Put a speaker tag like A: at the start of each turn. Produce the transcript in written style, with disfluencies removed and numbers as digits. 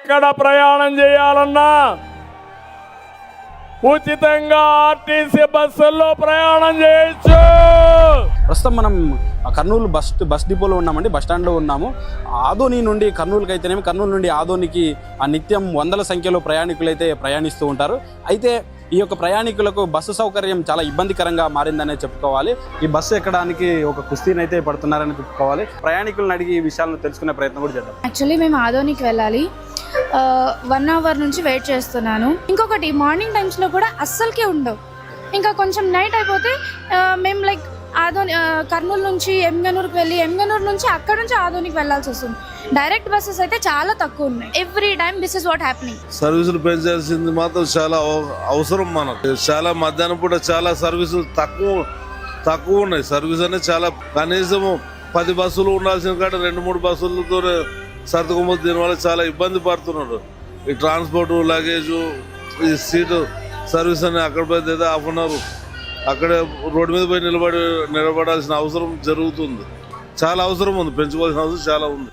A: ఎక్కడ ప్రయాణం చేయాలన్నా ఉచితంగా ఆర్టీసీ బస్సుల్లో ప్రయాణం చేయొచ్చు.
B: ప్రస్తుతం మనం కర్నూలు బస్ డిపోలో ఉన్నామండి, బస్ స్టాండ్లో ఉన్నాము. ఆదోని నుండి కర్నూలుకి అయితేనేమి, కర్నూలు నుండి ఆదోనికి నిత్యం వందల సంఖ్యలో ప్రయాణికులు అయితే ప్రయాణిస్తూ ఉంటారు. అయితే ఈ యొక్క ప్రయాణికులకు బస్సు సౌకర్యం చాలా ఇబ్బందికరంగా మారిందనే చెప్పుకోవాలి. ఈ బస్సు ఎక్కడానికి ఒక కుస్తీని అయితే పడుతున్నారని చెప్పుకోవాలి. ప్రయాణికులను అడిగి ఈ విషయాలను తెలుసుకునే ప్రయత్నం కూడా చేద్దాం.
C: యాక్చువల్లీ మేము ఆదోనికి వెళ్ళాలి, 1 అవర్ నుంచి వెయిట్ చేస్తున్నాను. ఇంకొకటి మార్నింగ్ టైమ్స్లో కూడా అస్సలకే ఉండవు. ఇంకా కొంచెం నైట్ అయిపోతే మేము లైక్ ఆదోని కర్నూలు నుంచి ఎమ్గనూరుకి వెళ్ళి ఎమ్గనూరు నుంచి అక్కడ నుంచి ఆదోనికి వెళ్ళాల్సి వస్తుంది. డైరెక్ట్ బస్సెస్ అయితే చాలా తక్కువ ఉన్నాయి. Every time this is what happening.
D: సర్వీసులు పెంచాల్సింది మాత్రం చాలా అవసరం. మనకు చాలా మధ్యాహ్నం పూట చాలా సర్వీసులు తక్కువ ఉన్నాయి. సర్వీస్ అనేది చాలా కనీసం 10 బస్సులు ఉండాల్సిన కాడ 2-3 బస్సులతో సర్దుకోమోదు. దీనివల్ల చాలా ఇబ్బంది పడుతున్నారు. ఈ ట్రాన్స్పోర్ట్, లగేజ్, ఈ సీటు సర్వీస్ అని అక్కడ పోతే ½ అన్ అవర్ అక్కడే రోడ్డు మీద పోయి నిలబడాల్సిన అవసరం జరుగుతుంది. చాలా అవసరం ఉంది, పెంచుకోవాల్సిన అవసరం చాలా ఉంది.